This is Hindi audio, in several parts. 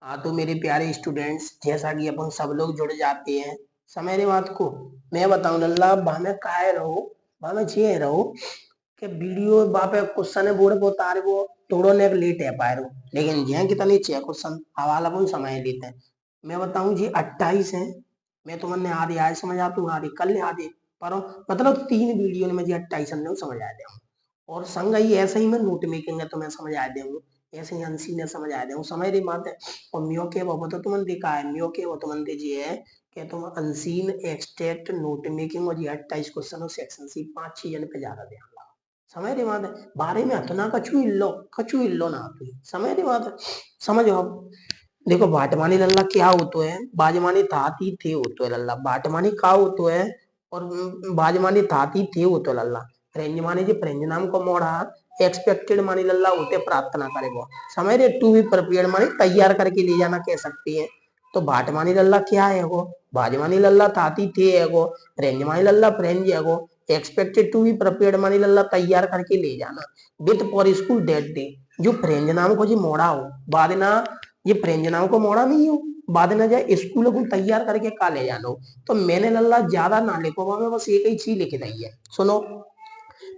हाँ तो मेरे प्यारे स्टूडेंट्स, जैसा कि अपन सब लोग जुड़ जाते हैं समय रे बात को मैं बताऊं लल्ला बा में काहे रहो बा में चे रहो कि वीडियो बापे क्वेश्चन है बोर्ड पे उतारे वो थोड़ो ने लेट है पाए रहो, लेकिन यह कितनी चाहिए क्वेश्चन हवाला अपन समय लेते हैं। मैं बताऊं जी 28 है। मैं तुमने आधे आज समझ आती हूँ, आधे कल आधे पर मतलब 3 वीडियो में जी 28 हमने समझ आ दे और संग ही ऐसे ही मैं नोट मेकिंग है तो मैं समझ आ दूंगा। ऐसे ही अंसी ने समझ आ दूंगा समय री बात है। और म्यो के वो तो तुमने देखा है, म्यो के वो तुमने जी है कि तुम अनसीन एक्सट्रैक्ट नोट मेकिंग और ये 28 क्वेश्चन और सेक्शन सी 5 चीजन पे ज्यादा ध्यान लगाओ। समय री बात है बारे में अतना कछु इल्लो ना आती समय री बात है। समझो अब देखो बाटमानी लल्ला क्या होतो है, बाजमानी थाती थे होतो है लल्ला, बाटमानी का होतो है और बाजमानी थाती थे होतो लल्ला। फ्रेंज मानी जी फ्रेंज नाम को मोड़ा एक्सपेक्टेड मानी लल्ला होते प्रार्थना करेगो। समय रे टू बी प्रिपेयर्ड मानी तैयार करके ले जाना कह सकती है। तो बाटमानी लल्ला क्या है गो, बाजमानी लल्ला थाती थे है गो, फ्रेंज मानी लल्ला फ्रेंज है गो, एक्सपेक्टेड टू बी प्रिपेयर्ड मानी लल्ला तैयार करके ले जाना with for school that day. जो फ्रेंज नाम को जी मोड़ा हो बाद ना ये प्रेंजनाओं को मोड़ा नहीं हो बाद में जाए स्कूल को तैयार करके का ले जानो। तो मैंने लल्ला ज्यादा ना लिखो मैं बस एक ही चीज लिख दी है सुनो।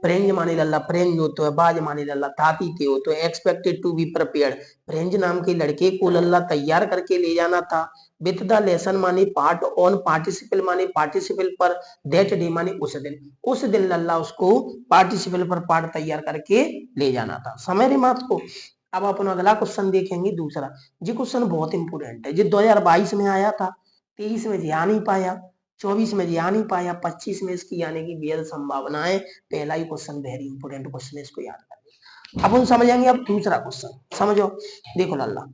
फ्रेंज मानी लल्ला फ्रेंज हो तो है, बाज मानी लल्ला थाती थे हो तो expected to be prepared. Franz नाम के लड़के को लल्ला तैयार करके ले जाना था। विथ द लेसन मानी पार्ट ऑन पार्टिसिपल मानी पार्टिसिपल पर दैट डे मानी उस दिन लल्ला उसको पार्टिसिपल पर पार्ट तैयार करके ले जाना था। समय रे मात को अब अपन अगला क्वेश्चन देखेंगे दूसरा। जी क्वेश्चन बहुत इंपोर्टेंट है जी 2022 में आया था, 23 में जी आ नहीं पाया, 24 में जी आ नहीं पाया, 25 में इसकी आने की बेहद संभावनाएं। पहला ही क्वेश्चन वेरी इंपोर्टेंट क्वेश्चन है, इसको याद करें। अब हम समझेंगे अब दूसरा क्वेश्चन समझो। देखो लल्ला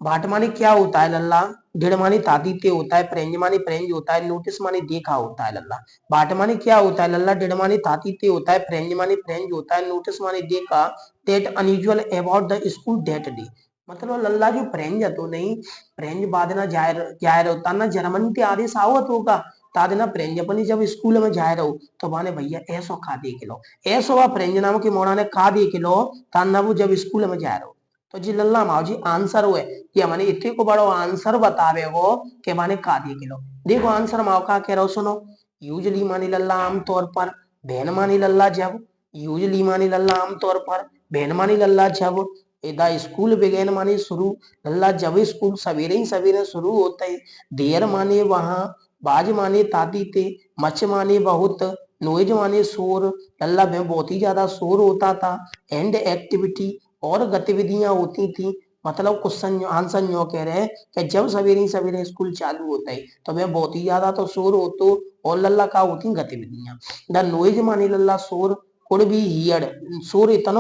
बाट मानी क्या होता है लल्ला, दृढ़ मानी तादित्य होता है, प्रेंज मानी प्रेंज होता है, नोटिस मानी देखा होता है लल्ला। बाट मानी क्या होता है लल्ला, दृढ़ मानी तादित्य होता है, प्रेंज मानी प्रेंज होता है, नोटिस मानी देखा। That unusual about the school that day. मतलब लल्ला जो प्रेंज है तो नहीं, प्रेंज बादना जायर जायर होता ना जर्मनी ते आदेश आवत होगा तादना प्रेंज अपनी जब स्कूल में जाए रहो तो माने भैया ऐसो खा दे के लो, ऐसो वा प्रेंज नाम की मोड़ा ने खा दे के लो ताना वो जब स्कूल में जाए रहो। तो जी लल्ला माओ जी आंसर हुए कि माने इतने को बड़ो आंसर बतावे वो के माने का दिए किलो। देखो आंसर माओ का कह रहा सुनो। यूजली मानी लल्ला आमतौर पर, बहन मानी लल्ला जब, यूजली मानी लल्ला आमतौर पर, बहन मानी लल्ला जब, एदा स्कूल बिगेन मानी शुरू, लल्ला जब स्कूल सवेरे ही सवेरे शुरू होते हैं। देर माने वहां, बाज माने ताती थे, मच माने बहुत, नोइज माने शोर, लल्ला में बहुत ही ज्यादा शोर होता था। एंड एक्टिविटी और गतिविधियां होती थी। मतलब क्वेश्चन आंसर यूं कह रहे हैं कि जब सवेरे सवेरे स्कूल चालू होता है तो वह बहुत ही ज्यादा तो शोर होतो और लल्ला का होती गतिविधियां। द नोइज मानी लल्ला शोर, कुड बी हियर्ड शोर इतना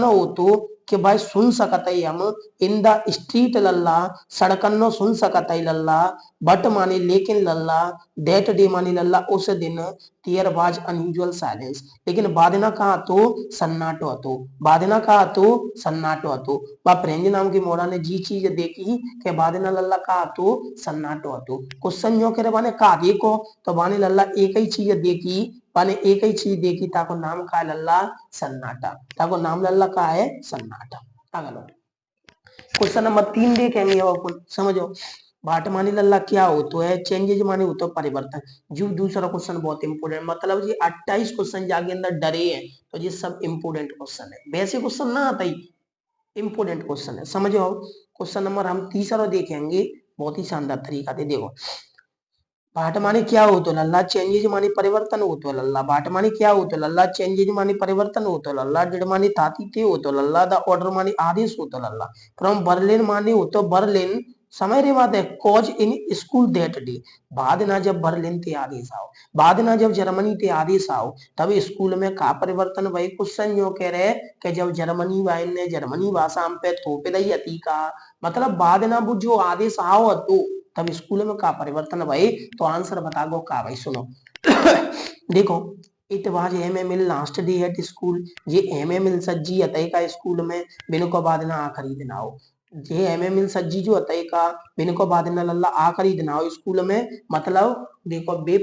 होतो कि भाई सुन सकते हम इन द स्ट्रीट लल्ला सड़कन नो सुन सकते लल्ला। बट मानी लेकिन लल्ला, दैट डे मानी लल्ला उस दिन, देयर वाज अनयूजुअल साइलेंस लेकिन बादना कहा तो सन्नाटो હતો, बादना कहा तो सन्नाटो હતો। बा प्रेंज नाम की मोड़ा ने जी चीज देखी के बादना लल्ला कहा तो सन्नाटो હતો। क्वेश्चन जो करे बाने का देखो तो बाने लल्ला एक ही चीज देखी, बाने एक ही चीज देखी ताको नाम का है लल्ला सन्नाटा, ताको नाम लल्ला का है सन्नाटा। अगलो क्वेश्चन नंबर 3 देखेंगे अब अपन समझो। बाट मानी लल्ला क्या हो तो है, चेंजेज माने हो तो परिवर्तन। जो दूसरा क्वेश्चन बहुत इंपोर्टेंट मतलब जी 28 क्वेश्चन जाके अंदर डरे हैं तो ये सब इंपोर्टेंट क्वेश्चन है, वैसे क्वेश्चन ना आता ही इंपोर्टेंट क्वेश्चन है समझो। क्वेश्चन नंबर हम तीसरा देखेंगे बहुत ही शानदार तरीका से देखो। बाट माने क्या हो तो लल्ला, चेंजेज माने परिवर्तन हो तो लल्ला, बाट माने क्या हो तो लल्ला, चेंजेज माने परिवर्तन हो तो लल्ला, डिड माने ताती थे हो तो लल्ला, द ऑर्डर माने आदेश हो तो लल्ला, फ्रॉम बर्लिन माने हो तो बर्लिन। समय रे बात है cause in school that day, बाद ना जब बर्लिन थे आदेश आओ, बाद ना जब जर्मनी थे आदेश आओ तब स्कूल में का परिवर्तन भाई। क्वेश्चन जो कह रहे कि जब जर्मनी वाइन ने जर्मनी भाषा हम पे थोपे दई अति का मतलब बाद ना वो जो आदेश आओ तो तब स्कूल में का परिवर्तन भाई। तो आंसर बता गो का भाई सुनो। देखो it was M M L last day at school, ये एम एम एल सज्जी अतई का स्कूल में बिन को बाद ना आखिरी दिन आओ। ये एम एम एल सज्जी जो अतई का बिन को बाद ना लल्ला आखिरी दिन आओ स्कूल में मतलब देखो बे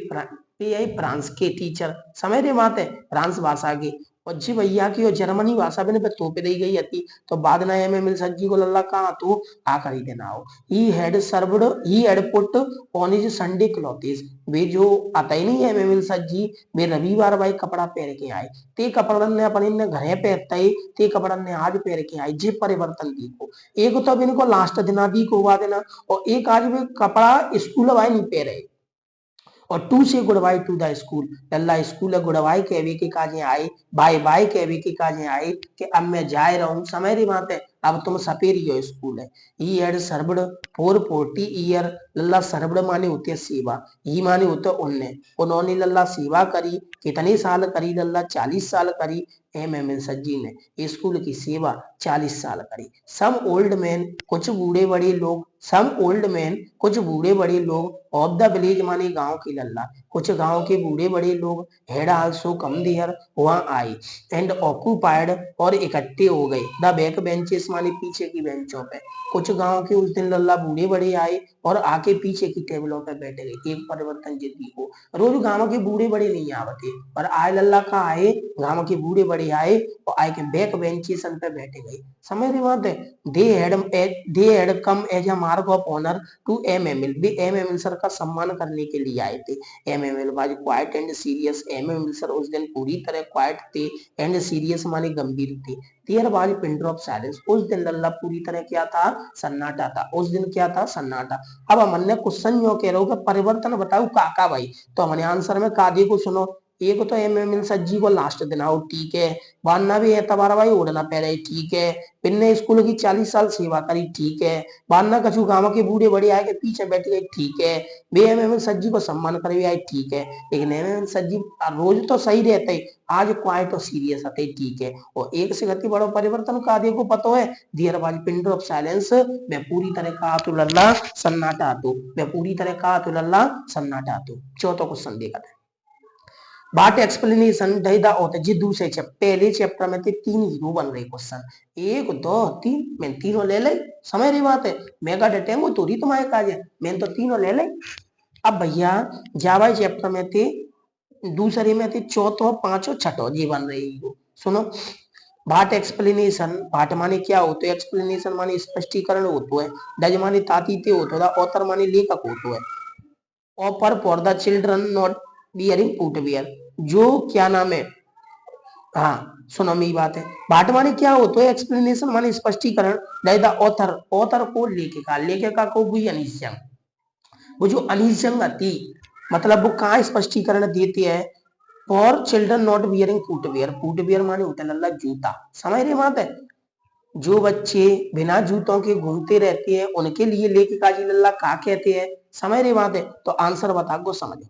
फ्रांस के टीचर समय रे बात है फ्रांस भाषा के और जी भैया की और जर्मनी भाषा में पे थोपे दी गई थी। तो बाद ना एम एम सज्जी को लल्ला कहा तो आ कर ही देना हो। He had put on his Sunday clothes. वे जो आता ही नहीं है एम एम सज्जी, वे रविवार भाई कपड़ा पहन के आए। ते कपड़ा ने अपने ने घरे पहनता ही, ते कपड़ा ने आज पहन के आए। जे परिवर्तन देखो, एक तो अब इनको लास्ट दिना दी को हुआ देना, और एक आज वे कपड़ा स्कूल भाई नहीं पहन रहे। और to say goodbye to the school, लल्ला स्कूल गुड बाय कहवे के काजे आए, बाय बाय कहवे के काजे आए कि अब मैं जाए रहूं, समय री बात है, अब तुम सपेरी हो स्कूल है। He had served for 40 year. Lalla served माने होते है सेवा, ही माने होते उनने, उन्होंने लल्ला सेवा करी। कितने साल करी लल्ला? 40 साल करी। एम एम सज्जी ने स्कूल की सेवा 40 साल करी। सम ओल्ड मैन, कुछ बूढ़े बड़े लोग, सम ओल्ड मैन कुछ बूढ़े बड़े लोग ऑफ द विलेज माने गांव की लल्ला, कुछ गांव के बूढ़े बड़े लोग हैड आल्सो कम देयर वहां आए एंड ऑक्यूपाइड और इकट्ठे हो गए द बैक बेंचेस माने पीछे की बेंचों पे। कुछ गांव के उस दिन लल्ला बूढ़े बड़े आए और आके पीछे की टेबलों पे बैठ गए। एक परिवर्तन ये देखो, रोज गांव के बूढ़े बड़े नहीं आवते, पर आए लल्ला का आए, गांव के बूढ़े बड़े आए और आए के बैक बेंचेस पे बैठ गए। समझ रही बात है? They had come as a mark of honour to MML. वे एमएमएल सर का सम्मान करने के लिए आए थे। MML was quite and serious. MML sir उस दिन पूरी तरह क्वाइट थे, एंड सीरियस माने गंभीर थे। There was pin drop silence. उस दिन लल्ला पूरी तरह क्या था? सन्नाटा था। उस दिन क्या था? सन्नाटा। अब हमने ने क्वेश्चन जो कह रहा हूँ कि परिवर्तन बताओ काका भाई, तो हमने आंसर में कादे को सुनो। एक तो एमएमएल सज्जी को लास्ट दिन आओ, ठीक है। वारना भी है तबारा भाई उड़ना पै रहे, ठीक है। पिन्ने स्कूल की 40 साल सेवा करी, ठीक है। बान्ना कछु गांव के बूढ़े बड़े आए के पीछे बैठ गए, ठीक है। वे एमएमएल सज्जी को सम्मान करे आए, ठीक है। लेकिन एमएमएल सज्जी रोज तो सही रहते, आज क्वाइट और सीरियस आते, ठीक है। और एक से गति बड़ो परिवर्तन का देखो पतो है, दियर बाज पिंड ऑफ साइलेंस। मैं पूरी तरह का तो लल्ला सन्नाटा तो, मैं पूरी तरह का तो लल्ला सन्नाटा तो। चौथा क्वेश्चन देखा था, बाट एक्सप्लेनेशन ढाई द ऑथर। जी दूसरे चैप्टर, पहले चैप्टर में थे 3 हीरो बन रहे क्वेश्चन, 1 2 3, मैं तीनों ले ले। समझ रही बात है? मैं का डटेंगो तोरी तुम्हारे काज है, मैं तो तीनों ले ले। अब भैया जावा चैप्टर में थे, दूसरे में थे चौथो पांचो छठो जी बन रहे हीरो। सुनो, भाट एक्सप्लेनेशन, भाट माने क्या होते है, एक्सप्लेनेशन माने स्पष्टीकरण होतो है, डज माने तातीते होतो है, ऑथर माने लेखक होतो है। Offer for the children not bearing footwear. जो क्या नाम है, हाँ सुनो मेरी बात है, भाट माने क्या होता है? एक्सप्लेनेशन माने स्पष्टीकरण, द ऑथर, ऑथर को लेखिका, लेखिका को भी अनिश्चय, वो जो अनिश्चय थी, मतलब वो कहाँ स्पष्टीकरण देती है? For children not bearing footwear. Footwear माने होता है लल्ला जूता। समझ रहे बात है? जो बच्चे बिना जूतों के घूमते रहते हैं उनके लिए लेखिका जी लल्ला का कहते हैं। समझ रही बात है? तो आंसर बता को समझो।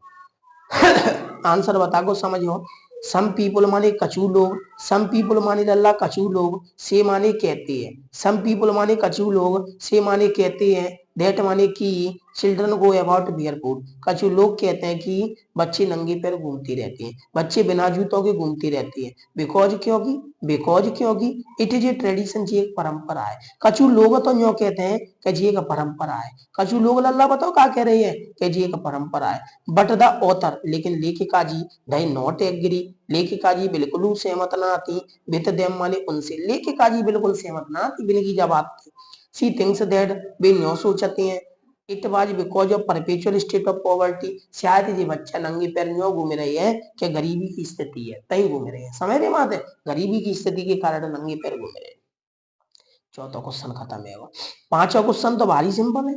आंसर बता को समझो। सम पीपल माने कछु लोग, सम पीपल माने लल्ला कछु लोग, से माने कहते हैं। सम पीपल माने कछु लोग, से माने कहते हैं। दैट माने कि चिल्ड्रन गो अबाउट बेयरफुट। कछु लोग कहते हैं कि बच्चे नंगे पैर घूमते रहते हैं, बच्चे बिना जूतों के घूमते रहते हैं। बिकॉज क्योंकि, बिकॉज क्योंकि इट इज ए ट्रेडिशन, जी एक परंपरा है। कछु लोग तो यूं कहते हैं कि जी एक परंपरा है। कछु लोग लल्ला बताओ क्या कह रही है कि जी एक परंपरा है। बट द ऑथर, लेकिन लेखिका जी दई नॉट एग्री। लेखिका जी बिल्कुल सहमत ना थी विद देम माने उनसे। लेखिका जी बिल्कुल सहमत ना थी बिनकी जब बात थी। सी थिंक्स दैट, वे न्यो सोचती हैं, it was because of perpetual state of poverty. शायद ये बच्चा नंगे पैर न्यो घूम रही है कि गरीबी की स्थिति है, तई घूम रहे हैं। समझ रहे बात है? गरीबी की स्थिति के कारण नंगे पैर घूम रहे हैं। चौथा क्वेश्चन खत्म है। पांचवा क्वेश्चन तो भारी सिंपल है।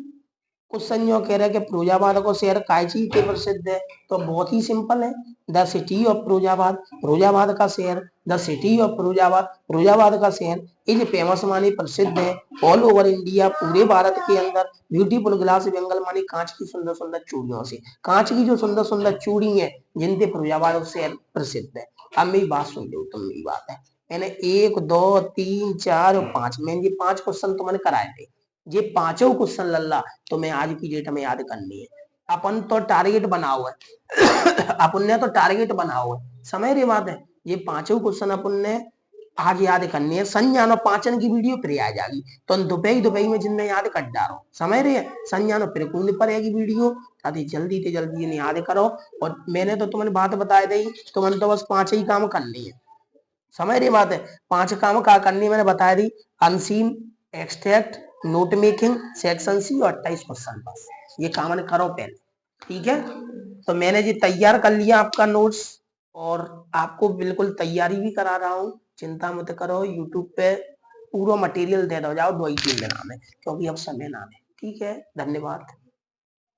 क्वेश्चन जो कह रहा है कि फिरोजाबाद को शहर काय चीज के प्रसिद्ध है, तो बहुत ही सिंपल है, the city of Firozabad. Firozabad का शहर, the city of Firozabad, Firozabad का शहर इज फेमस माने प्रसिद्ध है। ऑल ओवर इंडिया, पूरे भारत के अंदर। ब्यूटीफुल ग्लास बेंगल माने कांच की सुंदर सुंदर चूड़ियों से, कांच की जो सुंदर सुंदर चूड़ी है जिनसे फिरोजाबाद शहर प्रसिद्ध है। अब मेरी बात सुन लो, तुम मेरी बात है, मैंने 1 2 3 4 5, मैंने ये 5 क्वेश्चन तो मैंने कराए थे। ये पांचों क्वेश्चन लल्ला तो मैं आज की डेट में याद करनी है। अपन तो टारगेट बना हुआ है। अपन ने तो टारगेट बना हुआ है। समझ रही बात है? ये पांचों क्वेश्चन अपन ने आज याद करनी है। संज्ञान और पाचन की वीडियो फिर आ जाएगी, तो दोपहर दोपहर में जिनमें याद कर डालो। समझ रही है? संज्ञान और फिर कौन पड़ेगी वीडियो, ताकि जल्दी से जल्दी याद करो। और मैंने तो तुम्हें बात बता दी, तुमने तो बस 5 ही काम करनी है। समझ रही बात है। 5 काम क्या करनी मैंने बता दी, unseen, extract, note making, section C और 28 क्वेश्चन बस, ये काम करो पहले, ठीक है। तो मैंने जी तैयार कर लिया आपका नोट्स और आपको बिल्कुल तैयारी भी करा रहा हूँ, चिंता मत करो। यूट्यूब पे पूरा मटेरियल दे दो जाओ 2 ही 3 दिन में, क्योंकि अब समय ना है। ठीक है, धन्यवाद।